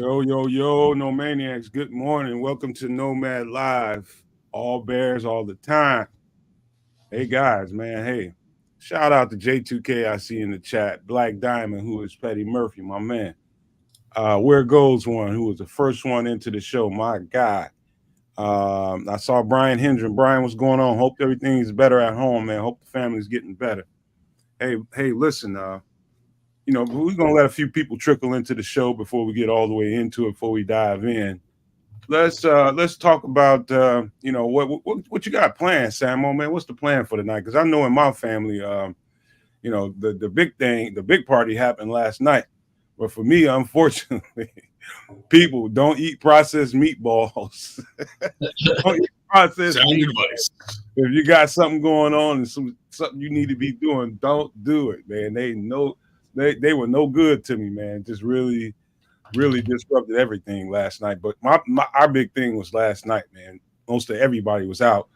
Yo, no maniacs. Good morning. Welcome to Nomad Live. All Bears all the time. Hey, guys, man. Hey, shout out to J2K I see in the chat. Black Diamond, who is Petty Murphy, my man. Where Goes One, who was the first one into the show. My God. I saw Brian Hendren. Brian, what's going on? Hope everything's better at home, man. Hope the family's getting better. Hey, listen, we're gonna let a few people trickle into the show before we get all the way into it, before we dive in. Let's talk about what you got planned, Samo, man. What's the plan for tonight? Because I know in my family, the big party happened last night. But for me, unfortunately, people don't eat processed meatballs. Don't eat processed meatballs. If you got something going on and something you need to be doing, don't do it, man. They were no good to me, man. Just really disrupted everything last night. But our big thing was last night, man. Most of everybody was out.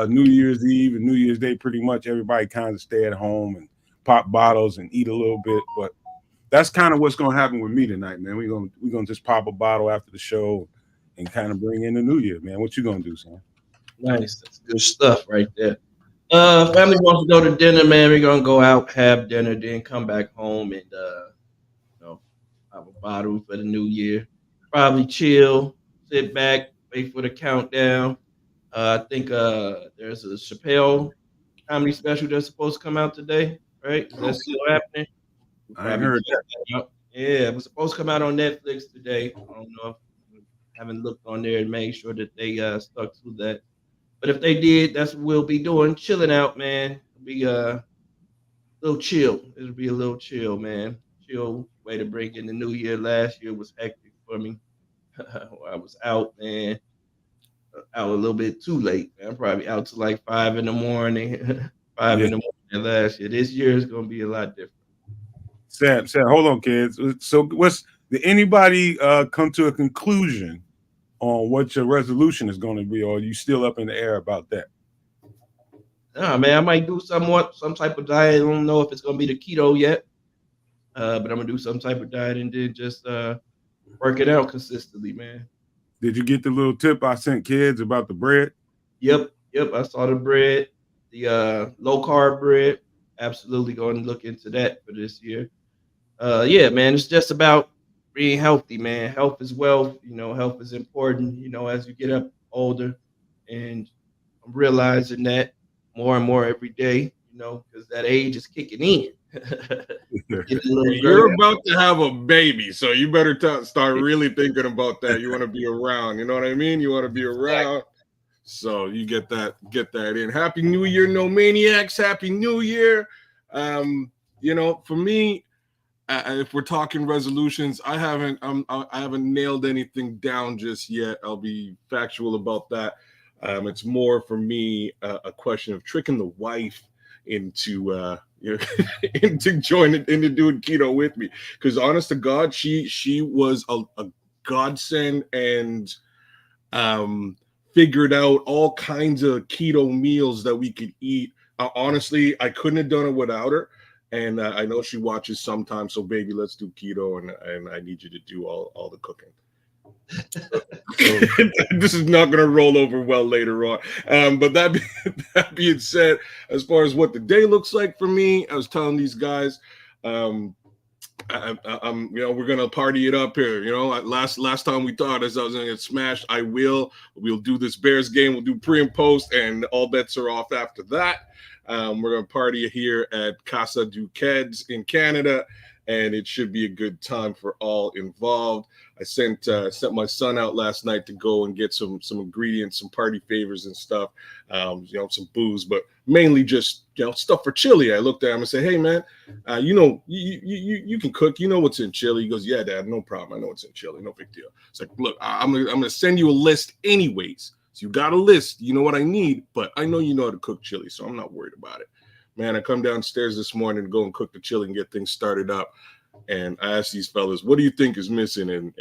New Year's Eve and New Year's Day, pretty much everybody kind of stay at home and pop bottles and eat a little bit. But that's kind of what's gonna happen with me tonight, man. We're gonna just pop a bottle after the show and kind of bring in the new year, man. What you gonna do, son? Nice, that's good stuff right there. Family wants to go to dinner, man. We're gonna go out, have dinner, then come back home and have a bottle for the new year. Probably chill, sit back, wait for the countdown. I think there's a Chappelle comedy special that's supposed to come out today, right? Is that still happening? I heard that. Yeah, it was supposed to come out on Netflix today. I don't know if I haven't looked on there and made sure that they stuck to that. But if they did, that's what we'll be doing. Chilling out, man. It'll be a little chill. It'll be a little chill, man. Chill way to bring in the new year. Last year was hectic for me. I was out, man. Out a little bit too late. Man. I'm probably out to like 5 in the morning. In the morning last year. This year is gonna be a lot different. Sam, hold on, kids. So did anybody come to a conclusion on what your resolution is going to be, or are you still up in the air about that? Nah, man, I might do some type of diet. I don't know if it's gonna be the keto yet, but I'm gonna do some type of diet and then just work it out consistently, man. Did you get the little tip I sent kids about the bread? Yep. I saw the bread, the low carb bread. Absolutely going to look into that for this year. Yeah, man, it's just about being healthy, man. Health is wealth. Health is important, as you get up older. And I'm realizing that more and more every day, because that age is kicking in. You're about to have a baby, so you better start really thinking about that. You want to be around, you know what I mean? You want to be around. So you get that in. Happy New Year, no maniacs. Happy New Year. For me, if we're talking resolutions, I haven't nailed anything down just yet. I'll be factual about that. It's more for me a question of tricking the wife into into doing keto with me. Because honest to God, she was a godsend and figured out all kinds of keto meals that we could eat. Honestly, I couldn't have done it without her. And I know she watches sometimes. So, baby, let's do keto. And I need you to do all the cooking. This is not going to roll over well later on. But that being said, as far as what the day looks like for me, I was telling these guys, we're gonna party it up here. Last time we thought as I was gonna get smashed, we'll do this Bears game. We'll do pre and post, and all bets are off after that. We're gonna party here at Casa du Keds in Canada, and it should be a good time for all involved. I sent my son out last night to go and get some ingredients, some party favors and stuff, some booze, but mainly just stuff for chili. I looked at him and said, "Hey man, you can cook. You know what's in chili?" He goes, "Yeah, Dad, no problem. I know what's in chili. No big deal." It's like, look, I'm gonna send you a list anyways. So you got a list. You know what I need, but I know you know how to cook chili, so I'm not worried about it. Man, I come downstairs this morning to go and cook the chili and get things started up. And I asked these fellas, what do you think is missing? And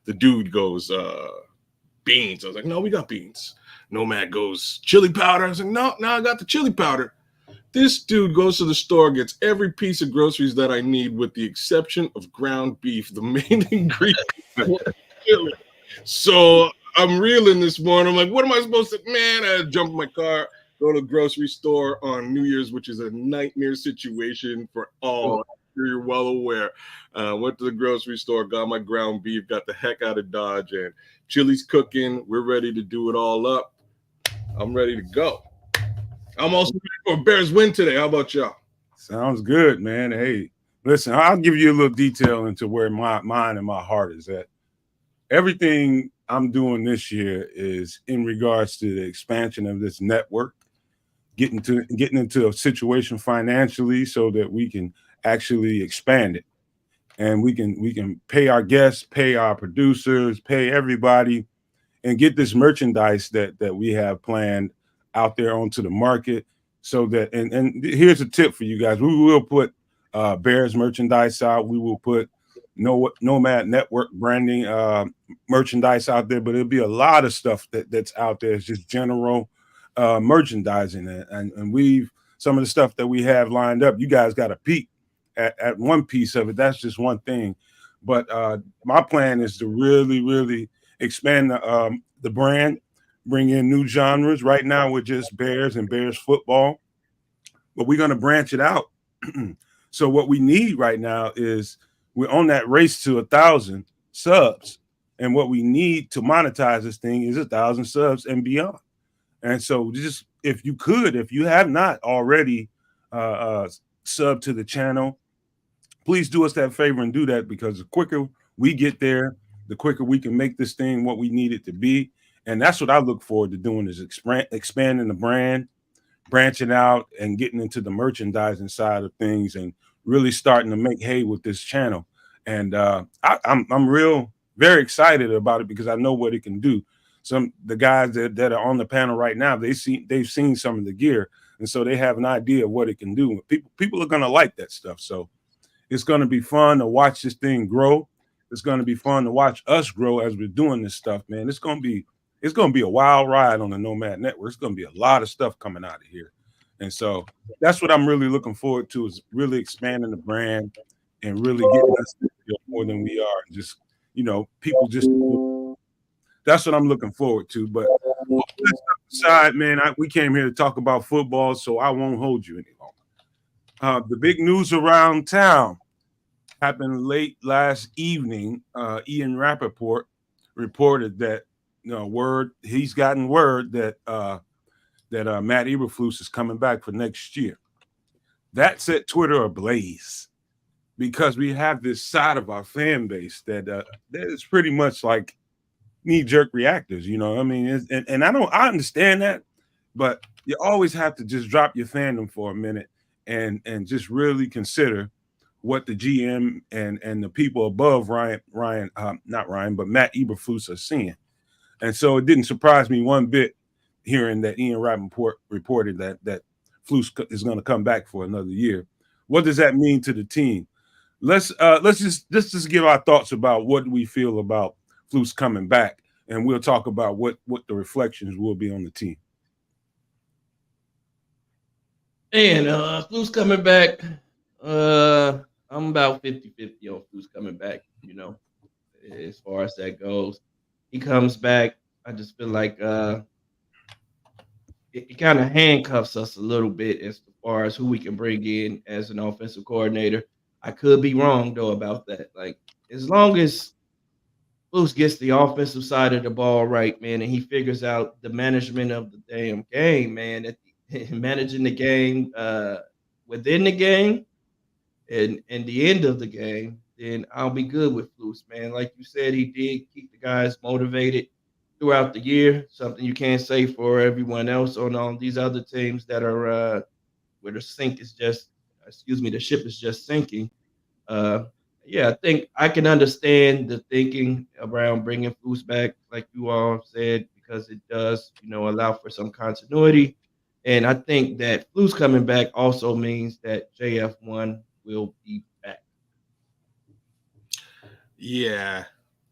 the dude goes, beans. I was like, no, we got beans. Nomad goes, chili powder. I was like, no, I got the chili powder. This dude goes to the store, gets every piece of groceries that I need with the exception of ground beef, the main ingredient. So I'm reeling this morning. I'm like, what am I supposed to, man, I jump in my car, go to the grocery store on New Year's, which is a nightmare situation for all. You're well aware. Went to the grocery store, got my ground beef, got the heck out of Dodge, and chili's cooking. We're ready to do it all up. I'm ready to go. I'm also ready for a Bears win today. How about y'all? Sounds good, man. Hey, listen, I'll give you a little detail into where my mind and my heart is at. Everything I'm doing this year is in regards to the expansion of this network, getting into a situation financially so that we can actually expand it, and we can pay our guests, pay our producers, pay everybody, and get this merchandise that we have planned out there onto the market. So that and here's a tip for you guys: we will put Bears merchandise out. We will put Nomad Network branding merchandise out there, but it'll be a lot of stuff that's out there. It's just general merchandising, and we've some of the stuff that we have lined up. You guys got a peek at one piece of it. That's just one thing, but my plan is to really expand the brand, bring in new genres. Right now we're just Bears and Bears football, but we're going to branch it out. So what we need right now is we're on that race to 1,000 subs, and what we need to monetize this thing is 1,000 subs and beyond. And so just if you have not already sub to the channel, please do us that favor and do that, because the quicker we get there, the quicker we can make this thing what we need it to be. And that's what I look forward to doing, is expanding the brand, branching out, and getting into the merchandising side of things, and really starting to make hay with this channel. And I'm very excited about it, because I know what it can do. The guys that are on the panel right now, they've seen some of the gear, and so they have an idea of what it can do. People are going to like that stuff. So it's going to be fun to watch this thing grow. It's going to be fun to watch us grow as we're doing this stuff, man. It's going to be a wild ride on the Nomad Network. It's going to be a lot of stuff coming out of here. And so that's what I'm really looking forward to, is really expanding the brand and really getting us to feel more than we are. And just, people just, that's what I'm looking forward to. But all that stuff aside, man, we came here to talk about football, so I won't hold you any longer. The big news around town happened late last evening. Ian Rappaport reported that he's gotten word that Matt Eberflus is coming back for next year. That set Twitter ablaze, because we have this side of our fan base that is pretty much like knee-jerk reactors. I mean, and I understand that, but you always have to just drop your fandom for a minute and just really consider what the GM and the people above Matt Eberflus are seeing. And so it didn't surprise me one bit hearing that Ian Rappaport reported that Flus is going to come back for another year. What does that mean to the team? Let's just give our thoughts about what we feel about Flus coming back, and we'll talk about what the reflections will be on the team. And Flus coming back, I'm about 50-50 on Flus coming back, as far as that goes. He comes back, I just feel like it kind of handcuffs us a little bit as far as who we can bring in as an offensive coordinator. I could be wrong, though, about that. Like, as long as Flus gets the offensive side of the ball right, man, and he figures out the management of the damn game, man, managing the game within the game and the end of the game, then I'll be good with Flus, man. Like you said, he did keep the guys motivated throughout the year, something you can't say for everyone else on all these other teams that are where the ship is just sinking. I think I can understand the thinking around bringing Flus back, like you all said, because it does, allow for some continuity. And I think that Flus coming back also means that JF1 will be back. Yeah,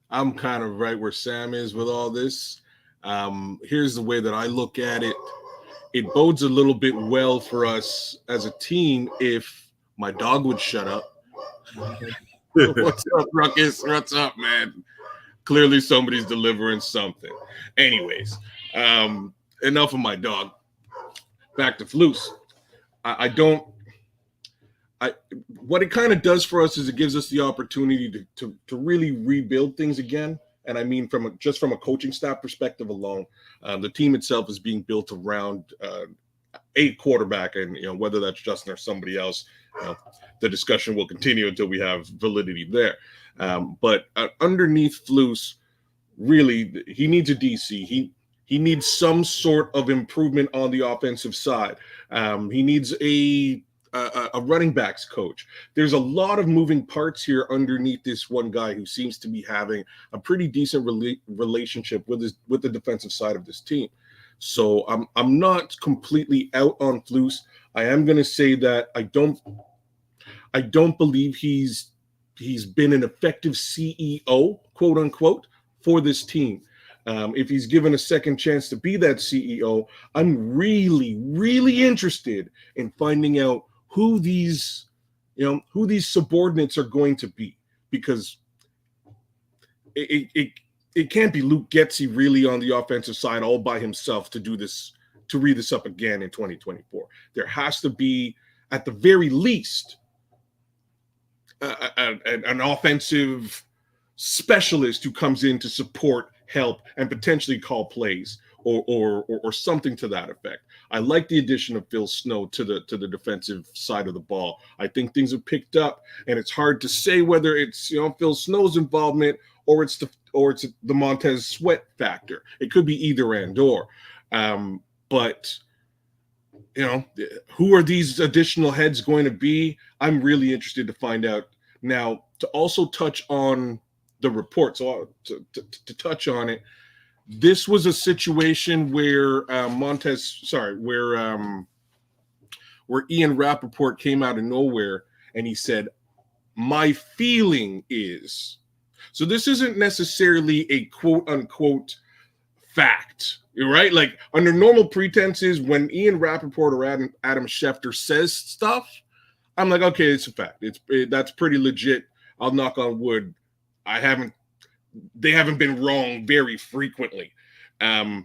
I'm kind of right where Sam is with all this. Here's the way that I look at it. it bodes a little bit well for us as a team if my dog would shut up. What's up, Ruckus? What's up, man? Clearly somebody's delivering something. Anyways, enough of my dog. Back to Flus. What it kind of does for us is it gives us the opportunity to really rebuild things again. And I mean, just from a coaching staff perspective alone, the team itself is being built around a quarterback, and whether that's Justin or somebody else, the discussion will continue until we have validity there. But underneath Flus, really, he needs a DC. He needs some sort of improvement on the offensive side. He needs a running backs coach. There's a lot of moving parts here underneath this one guy who seems to be having a pretty decent relationship with the defensive side of this team. So I'm not completely out on Flus. I am going to say that I don't believe he's been an effective CEO, quote unquote, for this team. If he's given a second chance to be that CEO, I'm really, really interested in finding out who these subordinates are going to be, because it can't be Lukegetsey really on the offensive side all by himself to read this up again in 2024. There has to be, at the very least, an offensive specialist who comes in to support, help, and potentially call plays or something to that effect. I like the addition of Phil Snow to the defensive side of the ball. I think things have picked up, and it's hard to say whether it's Phil Snow's involvement or it's the Montez Sweat factor. It could be either and or. But who are these additional heads going to be? I'm really interested to find out. Now, to also touch on the report, so to touch on it, this was a situation where where Ian Rappaport came out of nowhere and he said, "My feeling is," so this isn't necessarily a quote unquote fact, right? Like under normal pretenses, when Ian Rappaport or Adam Schefter says stuff, I'm like, okay, it's a fact. That's pretty legit. I'll knock on wood. They haven't been wrong very frequently. I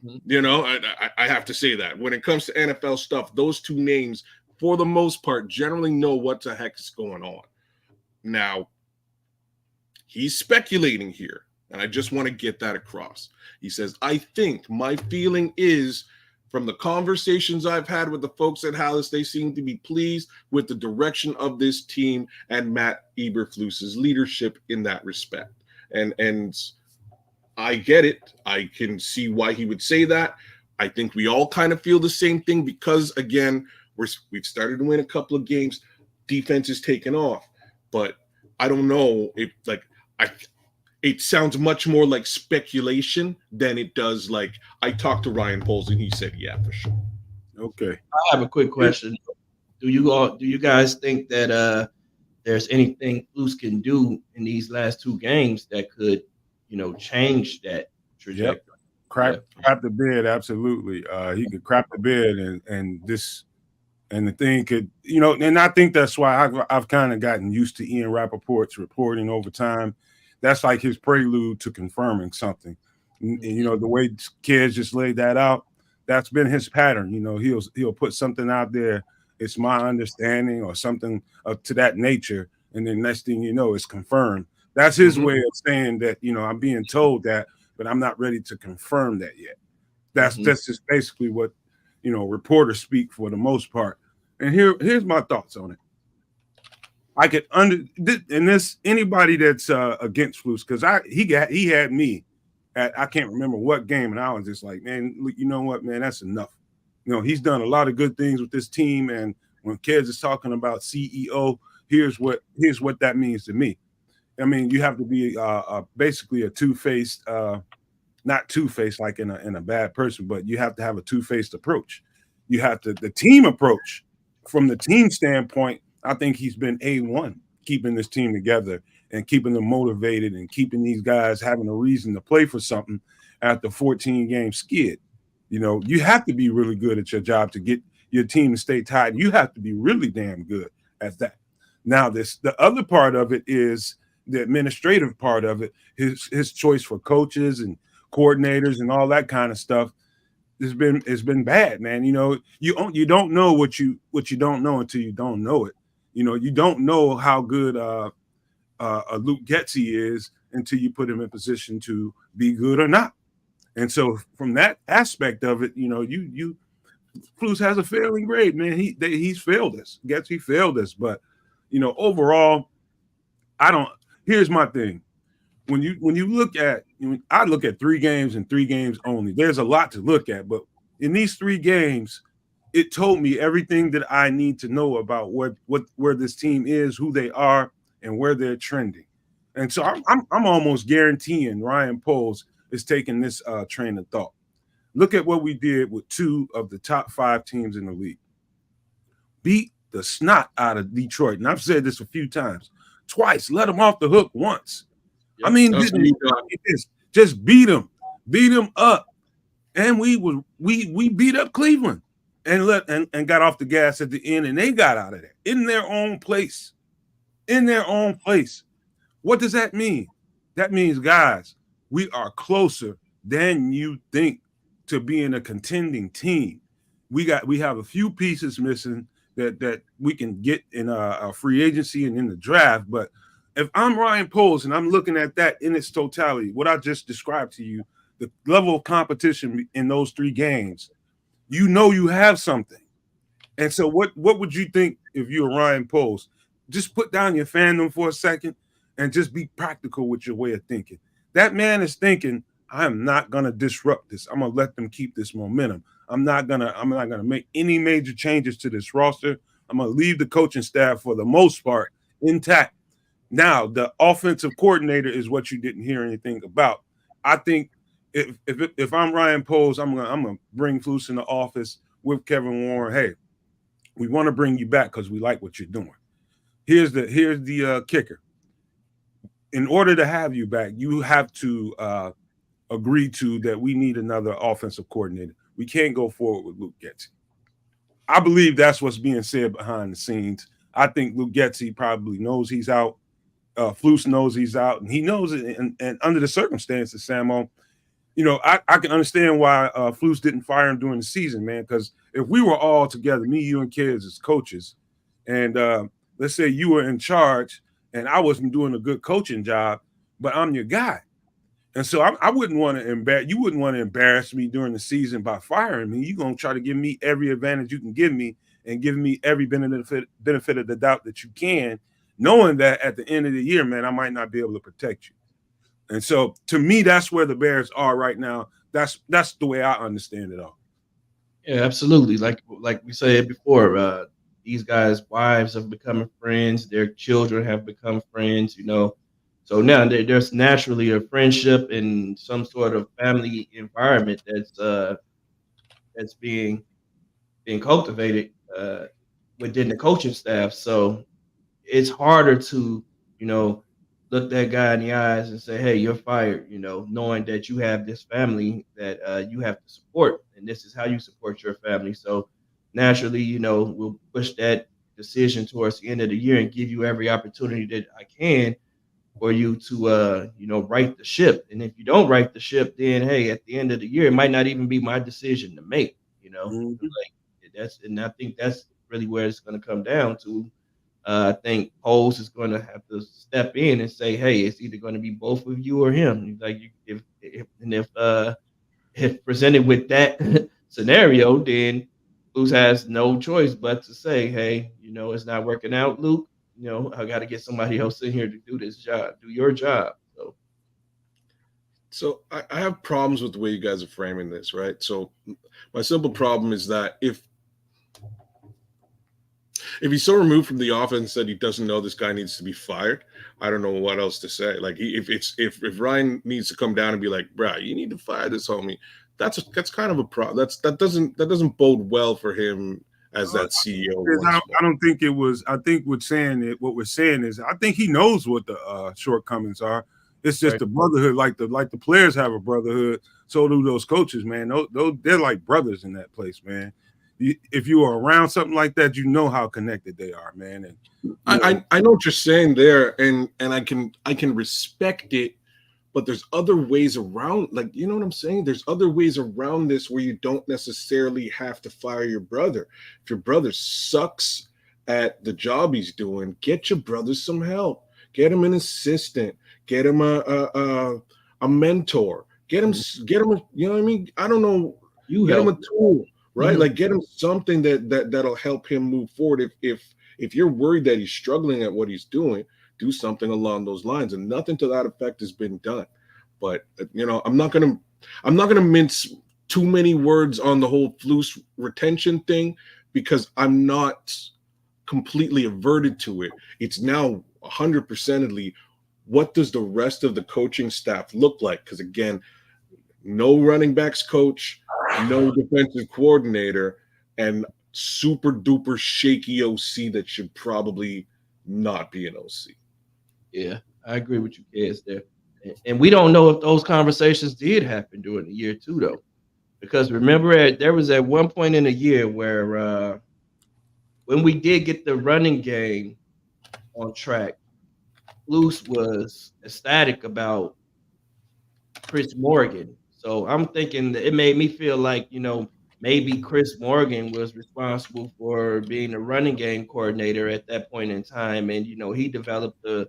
have to say that when it comes to NFL stuff, those two names, for the most part, generally know what the heck is going on. Now, he's speculating here, and I just want to get that across. He says, I think my feeling is, from the conversations I've had with the folks at Hallis, they seem to be pleased with the direction of this team and Matt Eberflus's leadership in that respect. And I get it. I can see why he would say that. I think we all kind of feel the same thing because, again, we've started to win a couple of games. Defense is taking off. But I don't know if, it sounds much more like speculation than it does like I talked to Ryan Poles and he said, yeah, for sure. Okay. I have a quick question. Do you guys think that there's anything Flus can do in these last two games that could, change that trajectory? Yep. Crap the bed, absolutely. He could crap the bed and the thing could, and I think that's why I've kind of gotten used to Ian Rappaport's reporting over time. That's like his prelude to confirming something. And, the way kids just laid that out, that's been his pattern. He'll put something out there. It's my understanding or something to that nature. And then next thing you know, it's confirmed. That's his way of saying that, I'm being told that, but I'm not ready to confirm that yet. That's just basically what, reporters speak for the most part. And here's my thoughts on it. I could anybody that's against Flus, because he had me at, I can't remember what game, and I was just like, man, you know what, man, that's enough. He's done a lot of good things with this team, and when kids is talking about CEO, here's what that means to me. I mean, you have to be basically a two-faced, not two-faced like in a bad person, but you have to have a two-faced approach. You have to the team approach. From the team standpoint, I think he's been A1 keeping this team together and keeping them motivated and keeping these guys having a reason to play for something after 14-game skid. You know, you have to be really good at your job to get your team to stay tied. You have to be really damn good at that. Now, the other part of it is the administrative part of it. His choice for coaches and coordinators and all that kind of stuff has been bad, man. You know, you don't know what you don't know until you don't know it. You know, you don't know how good Lukegetsey is until you put him in position to be good or not. And so from that aspect of it, you know, Flus has a failing grade, man. He's failed us. Getsey failed us, but you know, overall, here's my thing. When you look at, I look at 3 games and 3 games only. There's a lot to look at, but in these 3 games, it told me everything that I need to know about where this team is, who they are, and where they're trending. And so I'm almost guaranteeing Ryan Poles is taking this train of thought. Look at what we did with 2 of the top 5 teams in the league. Beat the snot out of Detroit. And I've said this a few times. Twice. Let them off the hook once. Yep. I mean, just beat them up. And we beat up Cleveland and got off the gas at the end, and they got out of there in their own place. In their own place. What does that mean? That means, guys, we are closer than you think to being a contending team. We have a few pieces missing that we can get in a free agency and in the draft. But if I'm Ryan Poles and I'm looking at that in its totality, what I just described to you, the level of competition in those 3 games, you know you have something. And so what would you think if you're Ryan Poles? Just put down your fandom for a second and just be practical with your way of thinking. That man is thinking, I am not going to disrupt this. I'm going to let them keep this momentum. I'm not going to make any major changes to this roster. I'm going to leave the coaching staff for the most part intact. Now, the offensive coordinator is what you didn't hear anything about. I think if I'm Ryan Poles, I'm going to bring Flus in the office with Kevin Warren. Hey, we want to bring you back because we like what you're doing. Here's the kicker. In order to have you back, you have to agree to that we need another offensive coordinator. We can't go forward with Lukegetsey. I believe that's what's being said behind the scenes. I think Lukegetsey probably knows he's out. Flus knows he's out, and he knows it. And under the circumstances, Samo, you know, I can understand why Flus didn't fire him during the season, man, because if we were all together, me, you, and kids as coaches, and let's say you were in charge and I wasn't doing a good coaching job, but I'm your guy. And so I wouldn't want to embarrass me during the season by firing me. You're going to try to give me every advantage you can give me and give me every benefit of the doubt that you can, knowing that at the end of the year, man, I might not be able to protect you. And so to me, that's where the Bears are right now. That's the way I understand it all. Yeah, absolutely. Like we said before, these guys' wives have become friends. Their children have become friends, you know. So now there's naturally a friendship and some sort of family environment that's being cultivated within the coaching staff. So it's harder to, you know, look that guy in the eyes and say, hey, you're fired, you know, knowing that you have this family that you have to support, and this is how you support your family. So naturally, you know, we'll push that decision towards the end of the year and give you every opportunity that I can for you to, you know, right the ship. And if you don't right the ship, then, hey, at the end of the year, it might not even be my decision to make, you know. Mm-hmm. And I think that's really where it's going to come down to. I think Poles is going to have to step in and say, hey, it's either going to be both of you or him. Like, if presented with that scenario, then Luke has no choice but to say, hey, you know, it's not working out, Luke. You know, I got to get somebody else in here to do this job, do your job. So I have problems with the way you guys are framing this, right? So my simple problem is that if he's so removed from the offense that he doesn't know this guy needs to be fired, I don't know what else to say. Like, if Ryan needs to come down and be like, bro, you need to fire this homie, that's kind of a problem. That doesn't bode well for him as that CEO. I don't think it was. I think what we're saying is I think he knows what the shortcomings are. It's just Right. the brotherhood, like the players have a brotherhood. So do those coaches, man. Those they're like brothers in that place, man. If you are around something like that, you know how connected they are, man. And I know what you're saying there, and I can respect it, but there's other ways around. Like, you know what I'm saying? There's other ways around this where you don't necessarily have to fire your brother. If your brother sucks at the job he's doing, get your brother some help. Get him an assistant. Get him a mentor. Get him, you know what I mean? I don't know. Get him a tool, right? Mm-hmm. Like, get him something that'll help him move forward. If you're worried that he's struggling at what he's doing, do something along those lines. And nothing to that effect has been done. But you know, I'm not gonna mince too many words on the whole Flus retention thing, because I'm not completely averted to it. It's now 100%ly, what does the rest of the coaching staff look like? Because again, no running backs coach, no defensive coordinator, and super duper shaky OC that should probably not be an OC. Yeah, I agree with you kids there. And we don't know if those conversations did happen during the year too, though. Because remember, there was at one point in the year where when we did get the running game on track, Flus was ecstatic about Chris Morgan. So I'm thinking that it made me feel like, you know, maybe Chris Morgan was responsible for being the running game coordinator at that point in time. And, you know, he developed the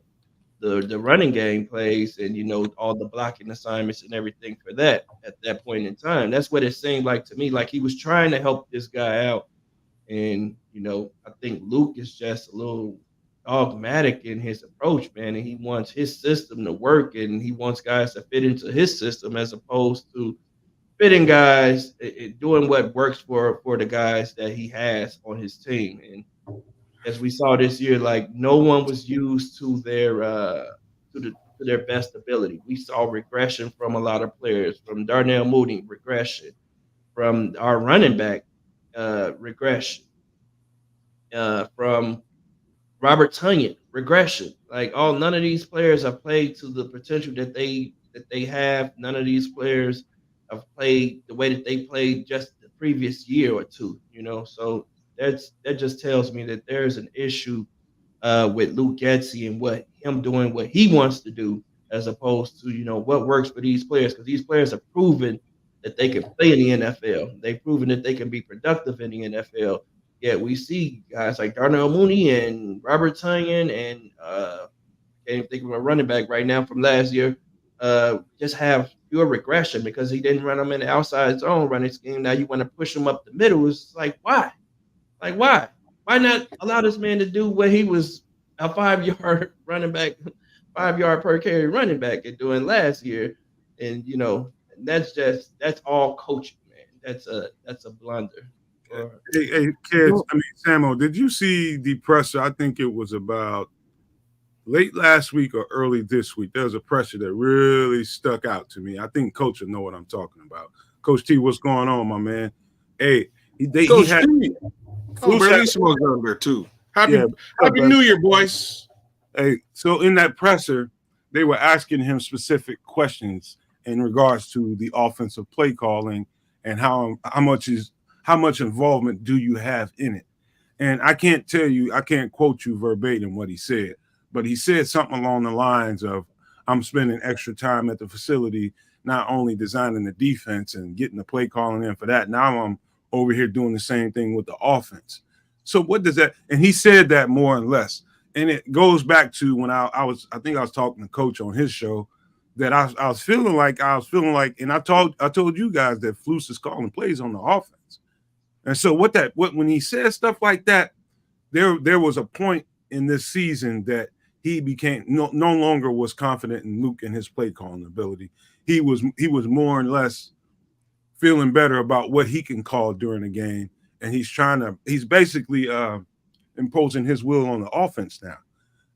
running game plays and, you know, all the blocking assignments and everything for that at that point in time. That's what it seemed like to me, like he was trying to help this guy out. And, you know, I think Luke is just a little dogmatic in his approach, man, and he wants his system to work and he wants guys to fit into his system as opposed to fitting guys, doing what works for the guys that he has on his team. And as we saw this year, like no one was used to their best ability. We saw regression from a lot of players, from Darnell Mooney, regression, from our running back, regression, from Robert Tonyan, regression. Like none of these players have played to the potential that they have. None of these players have played the way that they played just the previous year or two, you know. So that just tells me that there's an issue with Lukegetsey and what him doing what he wants to do, as opposed to, you know, what works for these players, because these players have proven that they can play in the NFL. They've proven that they can be productive in the NFL. Yet we see guys like Darnell Mooney and Robert Tonyan and can't even think of a running back right now from last year, just have pure regression because he didn't run them in the outside zone running scheme. Now you want to push him up the middle. It's like, why? Like, why? Why not allow this man to do what he was a 5-yard running back, 5-yard per carry running back and doing last year? And, you know, that's all coaching, man. That's a blunder. Hey, kids, I mean, Samo, did you see the presser? I think it was about late last week or early this week. There was a presser that really stuck out to me. I think Coach will know what I'm talking about. Coach T, what's going on, my man? Hey, Coach T. Berlissimo's down there too. Happy New Year, boys. Hey, so in that presser, they were asking him specific questions in regards to the offensive play calling and how much involvement do you have in it? And I can't quote you verbatim what he said, but he said something along the lines of, I'm spending extra time at the facility, not only designing the defense and getting the play calling in for that. Now I'm over here doing the same thing with the offense. So what does that, and he said that more or less. And it goes back to when I think I was talking to Coach on his show, that I was feeling like, and I told you guys that Flus is calling plays on the offense. And so when he said stuff like that, there was a point in this season that he became no longer was confident in Luke and his play calling ability. He was more or less feeling better about what he can call during the game, and he's basically imposing his will on the offense now.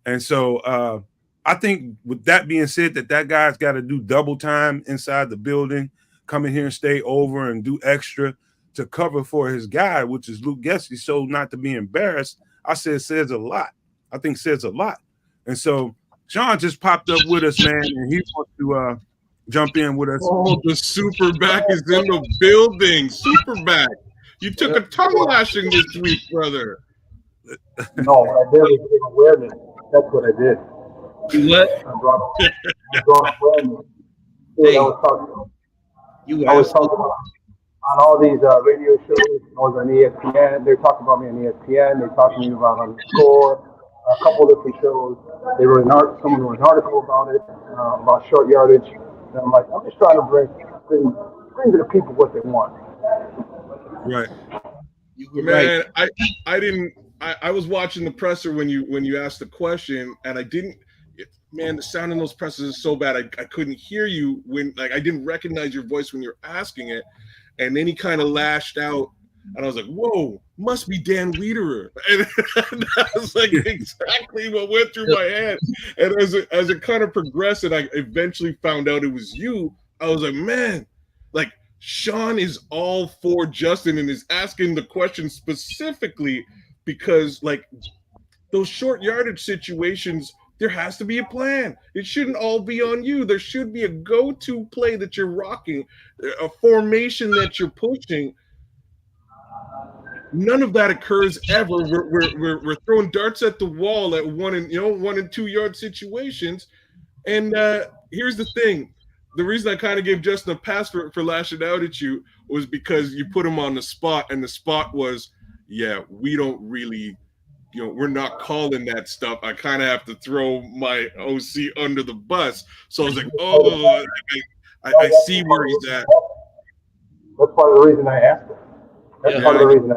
And so I think with that being said, that guy's got to do double time inside the building, come in here and stay over and do extra to cover for his guy, which is Lukegetsey, so not to be embarrassed. I said says a lot. I think says a lot. And so Sean just popped up with us, man, and he wants to jump in with us. Oh, the Superback is in the building. Superback. You took a tongue lashing this week, brother. No, what I did was bring awareness. That's what I did. You what? I brought awareness. Hey, I was talking you about on all these radio shows. I was on ESPN. They're talking about me on ESPN. They're talking to me about on the score. A couple different shows. They wrote someone wrote an article about it, about short yardage. And I'm like, I'm just trying to bring to the people what they want. Right. You were Man, right. I was watching the presser when you asked the question, and I didn't. Man, the sound in those pressers is so bad. I couldn't hear you when, like, I didn't recognize your voice when you were asking it, and then he kind of lashed out, and I was like, "Whoa, must be Dan Wiederer," and that was like exactly what went through my head. And as it kind of progressed, and I eventually found out it was you, I was like, "Man, like Sean is all for Justin and is asking the question specifically because, like, those short yardage situations." There has to be a plan. It shouldn't all be on you. There should be a go-to play that you're rocking, a formation that you're pushing. None of that occurs ever. We're throwing darts at the wall at 1 and 2 yard situations. And here's the thing: the reason I kind of gave Justin a pass for lashing out at you was because you put him on the spot, and the spot was, yeah, we don't really. We're not calling that stuff. I kind of have to throw my OC under the bus. So I was like, oh, I see where he's at. That's part of the reason I asked him. That's part of the reason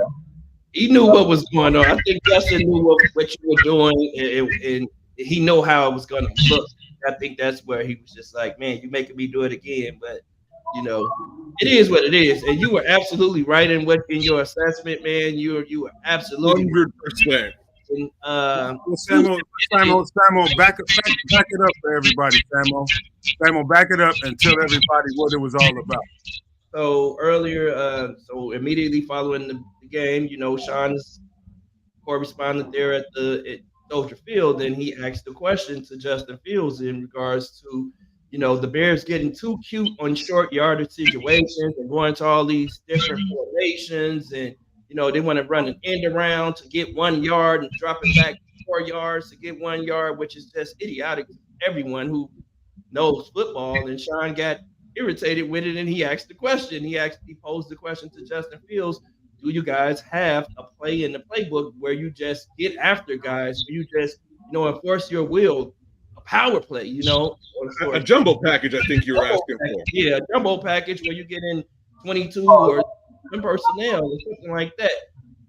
he knew what was going on. I think Justin knew what you were doing, and he knew how it was going to look. I think that's where he was just like, man, you're making me do it again. But, it is what it is. And you were absolutely right in your assessment, man. You were absolutely 100%. And, Samo, back it up for everybody, Samo, back it up and tell everybody what it was all about. So earlier, so immediately following the game, Sean's correspondent there at Soldier Field, and he asked the question to Justin Fields in regards to, the Bears getting too cute on short yardage situations and going to all these different formations, and they want to run an end around to get 1 yard and drop it back 4 yards to get 1 yard, which is just idiotic to everyone who knows football. And Sean got irritated with it, and he asked the question. He posed the question to Justin Fields: do you guys have a play in the playbook where you just get after guys, where you just enforce your will, a power play, a jumbo package? I think you were asking for. Yeah, a jumbo package where you get in 22 or personnel or something like that.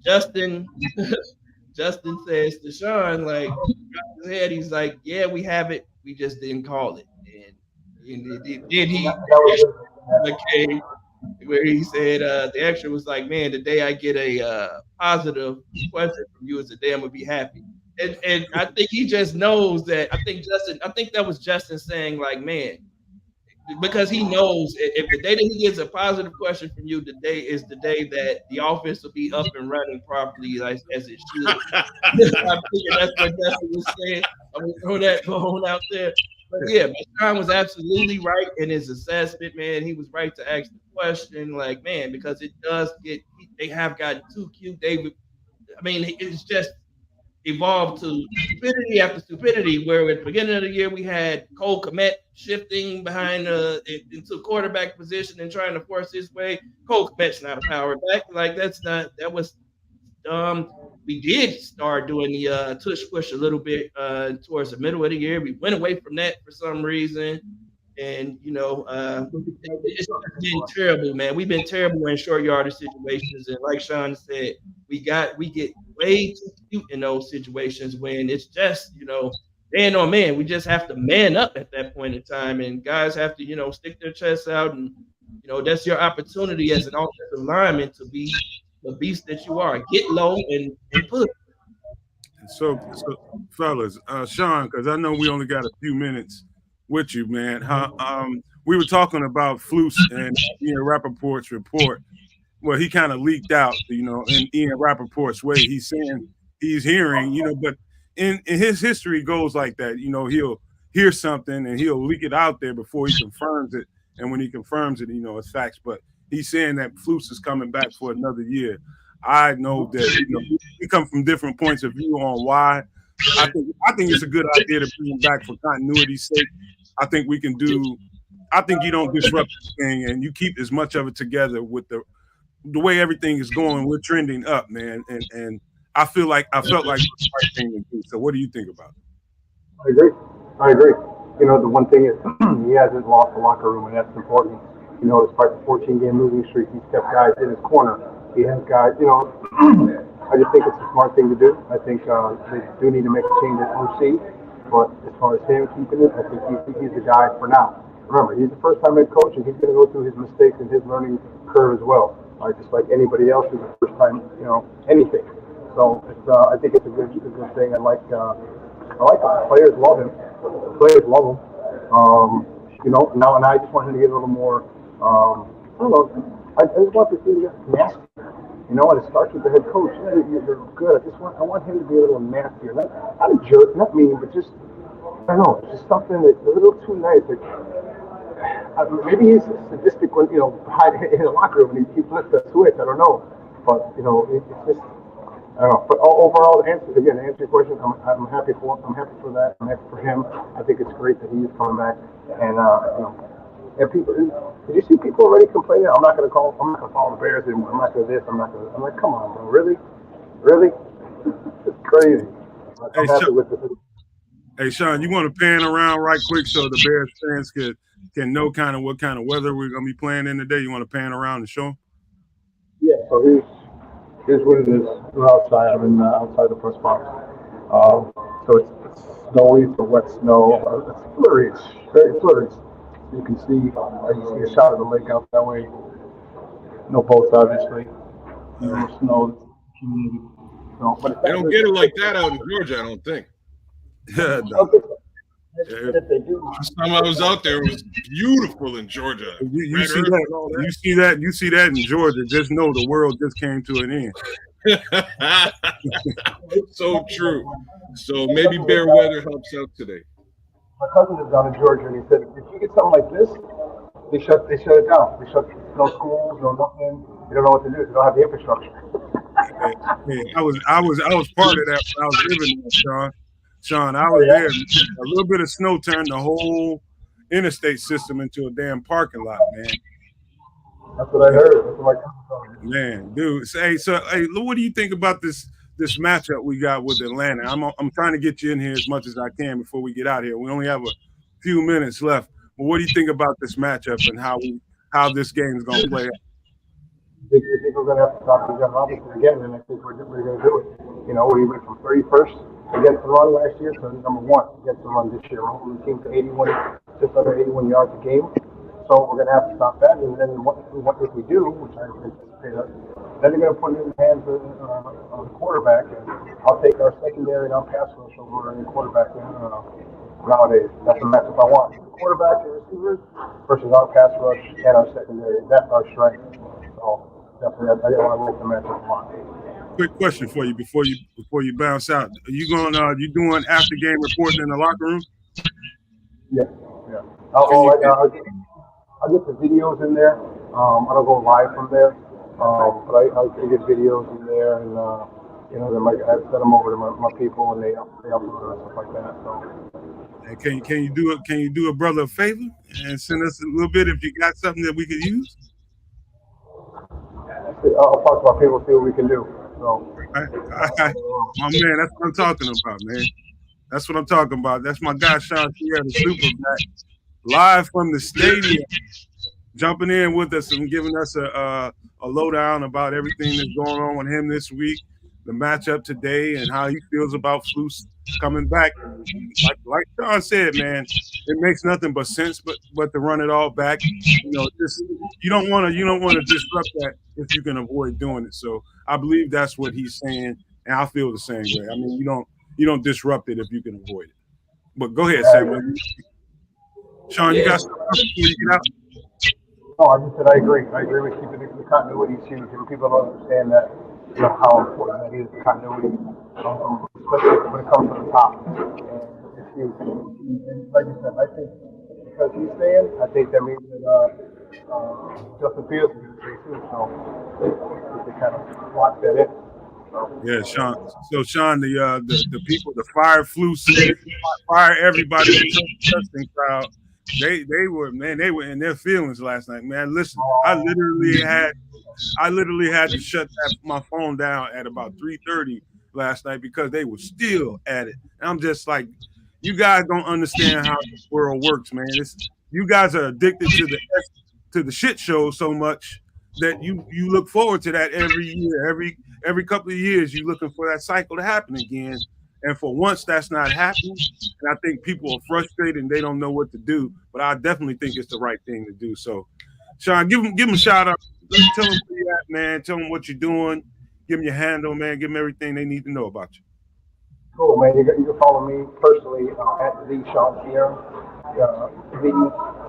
Justin says to Sean, like, his head, he's like, yeah, we have it, we just didn't call it. And then he came where he said the extra was like, man, the day I get a positive question from you is the day I'm gonna be happy. And I think he just knows that. I think that was Justin saying, like, man, because he knows if the day that he gets a positive question from you, the day is the day that the offense will be up and running properly, like as it should. I think that's what Justin was saying. I'm gonna throw that bone out there. But yeah, Sean was absolutely right in his assessment, man. He was right to ask the question, like, man, because it does they have gotten too cute. It's just evolved to stupidity after stupidity, where at the beginning of the year we had Cole Kmet shifting behind into quarterback position and trying to force his way. Cole Kmet's not a power back. Like, that was we did start doing the tush push a little bit towards the middle of the year. We went away from that for some reason. And, it's been terrible, man. We've been terrible in short yardage situations. And like Sean said, we get way too cute in those situations when it's just, man on man. We just have to man up at that point in time. And guys have to, stick their chests out. And, that's your opportunity as an offensive lineman to be the beast that you are. Get low and push. So fellas, Sean, because I know we only got a few minutes with you, man. We were talking about Flus and Ian Rappaport's report. Well, he kind of leaked out, in Ian Rappaport's way. He's saying he's hearing, but in his history goes like that. hear something and he'll leak it out there before he confirms it. And when he confirms it, it's facts. But he's saying that Flus is coming back for another year. I know that we come from different points of view on why. I think it's a good idea to bring him back for continuity's sake. I think we can do. I think you don't disrupt the thing and you keep as much of it together with the way everything is going. We're trending up, man, and I felt like it's the right thing to do. So, what do you think about it? I agree. The one thing is he hasn't lost the locker room, and that's important. Despite the 14-game losing streak, he's kept guys in his corner. He has guys. I just think it's a smart thing to do. I think they do need to make a change at OC, but as far as him keeping it, I think he's the guy for now. Remember, he's the first-time head coach, and he's going to go through his mistakes and his learning curve as well. Just like anybody else who's the first time, anything. So I think it's a good thing. I like him. The players love him. Now and I just want him to get a little more. I don't know. I just want to see him get nasty. And it starts with the head coach. Yeah, you're good. I want him to be a little nastier. Not a jerk, not mean, but just I don't know. It's just something that's a little too nice. Maybe he's sadistic when in the locker room and he flips that switch. I don't know, but it's just I don't know. But overall, to answer your question, I'm happy for that. I'm happy for him. I think it's great that he's coming back. And and people, did you see people already complaining? I'm not going to follow the Bears anymore. I'm not going to this. I'm like, come on, bro. Really? It's crazy. I'm happy with this. Hey, Sean, you want to pan around right quick so the Bears fans can know kind of what kind of weather we're going to be playing in today? You want to pan around and show them? Yeah, so here's what it is. We're outside. I'm outside the press box. So it's snowy, it's wet snow. It's flurry. It's very flurry. You can see a shot of the lake out that way. No boats, obviously. No snow. They don't get it like that out in Georgia, I don't think. Yeah, no. Last time I was out there, it was beautiful in Georgia. You see that in Georgia. Just know the world just came to an end. So true. So maybe bear weather helps out today. My cousin is down in Georgia, and he said, if you get something like this, they shut it down. They shut no schools, no nothing. They don't know what to do. They don't have the infrastructure. I was part of that when I was living there, Sean, I was there. A little bit of snow turned the whole interstate system into a damn parking lot, man. That's what I heard. That's what my cousin told me. Man, dude. So, what do you think about this matchup we got with Atlanta? I'm trying to get you in here as much as I can before we get out here. We only have a few minutes left. But what do you think about this matchup and how this game is going to play out? I think we're going to have to stop John Robinson again, and I think we're going to do it. We went from 31st against the run last year to number 1 against the run this year. We're holding the team to just under 81 yards a game. So we're going to have to stop that. And then if we do, which I anticipate, then they're going to put it in the hands of the quarterback. And I'll take our secondary and our pass rush over the quarterback nowadays. That's the matchup I want. Quarterback and receivers versus our pass rush and our secondary. That's our strength. So definitely, I like the matchup a lot. Quick question for you before you bounce out. Are you doing after game reporting in the locker room? Yeah. I'll get the videos in there. I don't go live from there, but I'll get videos in there, and I send them over to my people, and they upload and stuff like that. So, can you do a brother a favor and send us a little bit if you got something that we could use? I'll talk to my people, see what we can do. So, my man, that's what I'm talking about, man. That's what I'm talking about. That's my guy, Sean Pierre, the Superback, live from the stadium, jumping in with us and giving us a lowdown about everything that's going on with him this week, the matchup today, and how he feels about Flus coming back. Like Sean said, man, it makes nothing but sense, but to run it all back. You don't want to disrupt that if you can avoid doing it. So I believe that's what he's saying, and I feel the same way. I mean, you don't disrupt it if you can avoid it. But go ahead, Sam. Sean, you got something before you get out? No, I just said I agree. I agree with keeping the continuity huge. People don't understand that, how important that is, the continuity, especially when it comes to the top. And if And like you said, I think because he's staying, I think that means that Justin Fields is going to stay too. So they kind of lock that in. Yeah, Sean. So Sean, the people, the fire everybody Justin crowd, they were in their feelings last night, man. Listen, I literally had to shut my phone down at about 3:30 last night because they were still at it. And I'm just like, you guys don't understand how the world works, man. You guys are addicted to the shit show so much that you look forward to that every year, every couple of years. You're looking for that cycle to happen again. And for once, that's not happening. And I think people are frustrated and they don't know what to do. But I definitely think it's the right thing to do. So, Sean, give him a shout out. Tell them where you're at, man. Tell them what you're doing. Give them your handle, man. Give them everything they need to know about you. Cool, man. You can follow me personally at the Sean Sierra. The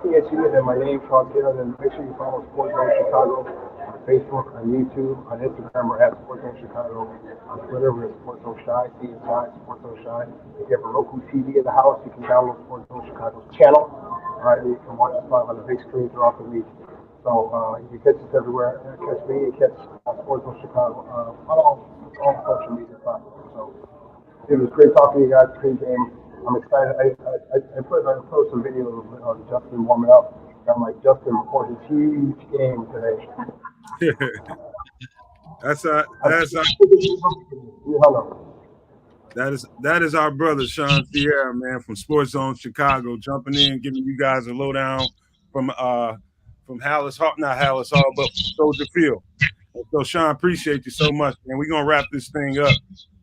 TSU and then my name, Sean Sierra. Then make sure you follow Sports Zone Chicago on Facebook, on YouTube, on Instagram, we're at Sports Zone Chicago. On Twitter, we're at Sports Zone Shy, CSI, Sports Zone Shy. If you have a Roku TV in the house, you can download Sports Zone Chicago's channel. All right, you can watch us live on the big screen throughout the week. So you can catch us everywhere. Catch me, catch Sports Zone Chicago on all social media platforms. So it was great talking to you guys pre-game. I'm excited. I put some videos of Justin warming up. I'm like, Justin before his huge game today. That is our brother Sean Sierra, man, from Sports Zone Chicago, jumping in, giving you guys a lowdown from Hallis Hall, not Hallis Hall, but Soldier Field. And so, Sean, appreciate you so much, man. We're gonna wrap this thing up.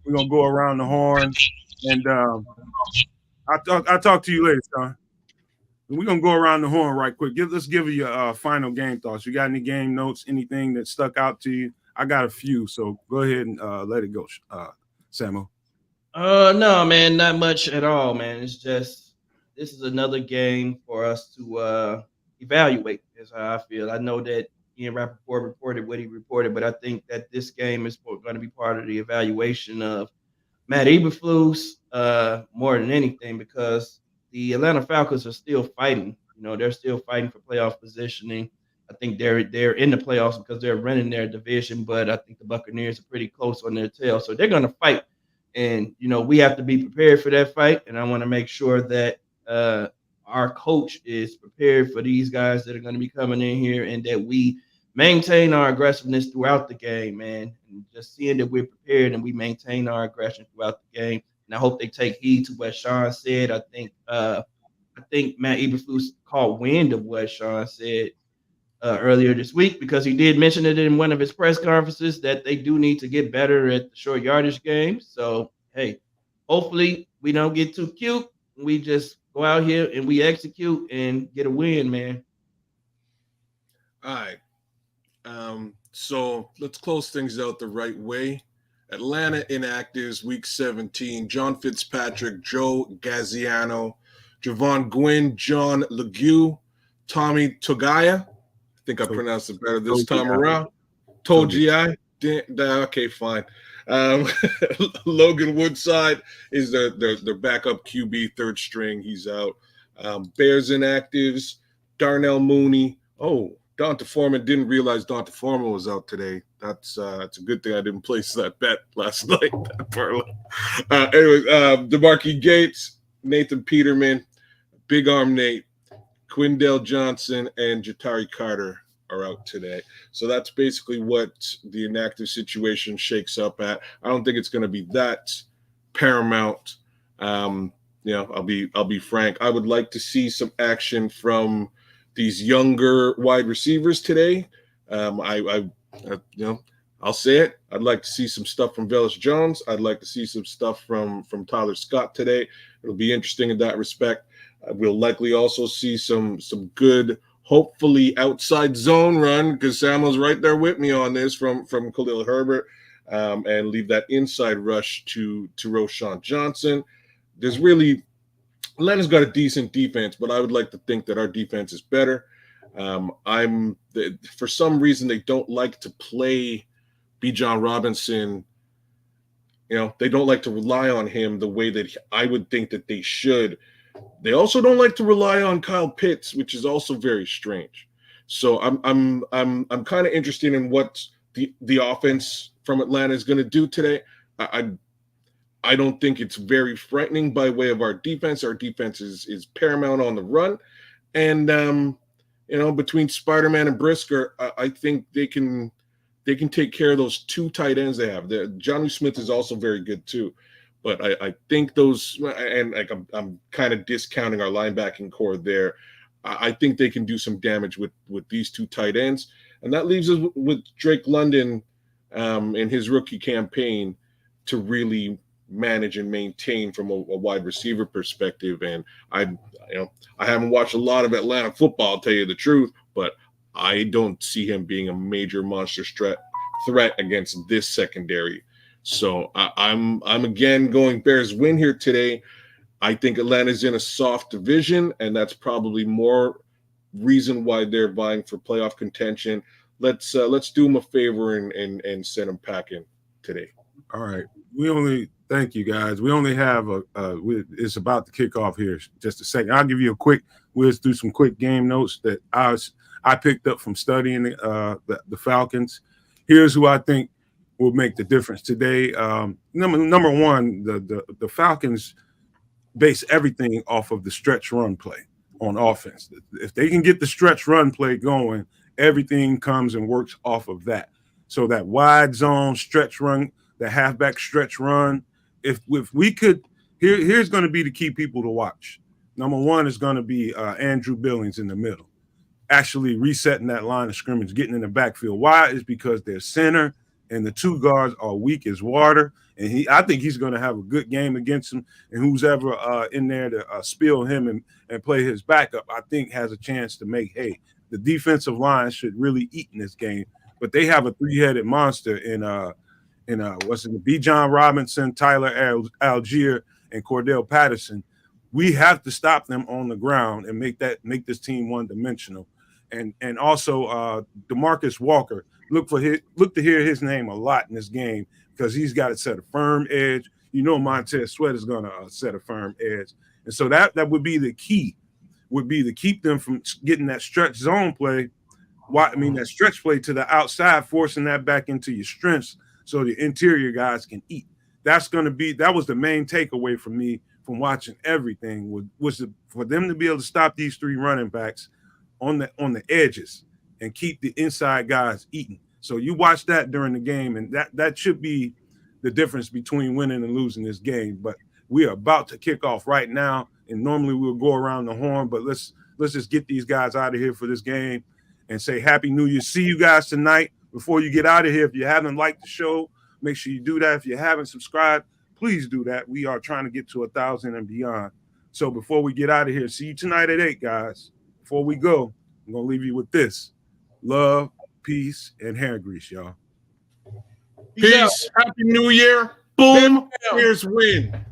We're gonna go around the horn, and I'll talk to you later, Sean. We're gonna go around the horn right quick. Let's give you your final game thoughts. You got any game notes? Anything that stuck out to you? I got a few, so go ahead and let it go, Samo. No, man, not much at all, man. It's just this is another game for us to evaluate. Is how I feel. I know that Ian Rappaport reported what he reported, but I think that this game is going to be part of the evaluation of Matteberflus more than anything, because the Atlanta Falcons are still fighting. You know, they're still fighting for playoff positioning. I think they're in the playoffs because they're running their division, but I think the Buccaneers are pretty close on their tail, so they're going to fight. And you know, we have to be prepared for that fight. And I want to make sure that our coach is prepared for these guys that are going to be coming in here, and that we maintain our aggressiveness throughout the game, man. And just seeing that we're prepared and we maintain our aggression throughout the game. And I hope they take heed to what Sean said. I think Matt Eberflus caught wind of what Sean said earlier this week, because he did mention it in one of his press conferences that they do need to get better at the short yardage game. So, hey, hopefully we don't get too cute. We just go out here and we execute and get a win, man. All right. So let's close things out the right way. Atlanta inactives week 17. John Fitzpatrick, Joe Gaziano, Javon Gwynn, John Legue, Tommy Togaya. I think I pronounced it better this time around. Togi. Okay, fine. Logan Woodside is their backup QB, third string. He's out. Bears inactives, Darnell Mooney. Oh, Donta Foreman, didn't realize Donta Foreman was out today. That's a good thing I didn't place that bet last night. Anyways, DeMarque Gates, Nathan Peterman, Big Arm Nate, Quindell Johnson, and Jatari Carter are out today. So that's basically what the inactive situation shakes up at. I don't think it's going to be that paramount. I'll be frank. I would like to see some action from these younger wide receivers today. I'll say it. I'd like to see some stuff from Velus Jones. I'd like to see some stuff from Tyler Scott today. It'll be interesting in that respect. We'll likely also see some good, hopefully outside zone run, because Samuel's right there with me on this from Khalil Herbert, and leave that inside rush to Roschon Johnson. Atlanta's got a decent defense, but I would like to think that our defense is better. For some reason, they don't like to play Bijan Robinson they don't like to rely on him the way that I would think that they should. They also don't like to rely on Kyle Pitts, which is also very strange. So I'm kind of interested in what the offense from Atlanta is going to do today. I don't think it's very frightening by way of our defense. Our defense is paramount on the run, and between Spider-Man and Brisker, I think they can take care of those two tight ends they have. Johnny Smith is also very good too, but I think those, and like I'm kind of discounting our linebacking core there. I think they can do some damage with these two tight ends, and that leaves us with Drake London in his rookie campaign to really manage and maintain from a wide receiver perspective. And I haven't watched a lot of Atlanta football, I'll tell you the truth, but I don't see him being a major monster threat against this secondary. So I'm again going Bears win here today. I think Atlanta's in a soft division, and that's probably more reason why they're vying for playoff contention. Let's do them a favor and send them packing today. All right. Thank you, guys. We only have it's about to kick off here just a second. I'll give you a quick whiz through some quick game notes that I picked up from studying the Falcons. Here's who I think will make the difference today. Number one, the Falcons base everything off of the stretch run play on offense. If they can get the stretch run play going, everything comes and works off of that. So that wide zone stretch run, the halfback stretch run, if we could, here's going to be the key people to watch. Number one is going to be Andrew Billings in the middle, actually resetting that line of scrimmage, getting in the backfield. Why? Is because their center and the two guards are weak as water, and I think he's going to have a good game against him. And who's ever in there to spill him and play his backup, I think has a chance to make hay. The defensive line should really eat in this game, but they have a three-headed monster in Bijan Robinson, Tyler Algier, and Cordell Patterson. We have to stop them on the ground and make this team one-dimensional. And also DeMarcus Walker, look to hear his name a lot in this game because he's got to set a firm edge. Montez Sweat is going to set a firm edge. And so that would be the key, would be to keep them from getting that stretch zone play. That stretch play to the outside, forcing that back into your strengths so the interior guys can eat. That was the main takeaway for me from watching everything was for them to be able to stop these three running backs on the edges and keep the inside guys eating. So you watch that during the game, and that should be the difference between winning and losing this game. But we are about to kick off right now, and normally we'll go around the horn, but let's just get these guys out of here for this game and say Happy New Year. See you guys tonight. Before you get out of here, if you haven't liked the show, make sure you do that. If you haven't subscribed, please do that. We are trying to get to 1,000 and beyond. So before we get out of here, see you tonight at 8, guys. Before we go, I'm going to leave you with this. Love, peace, and hair grease, y'all. Peace. Happy New Year. Boom. Bears win.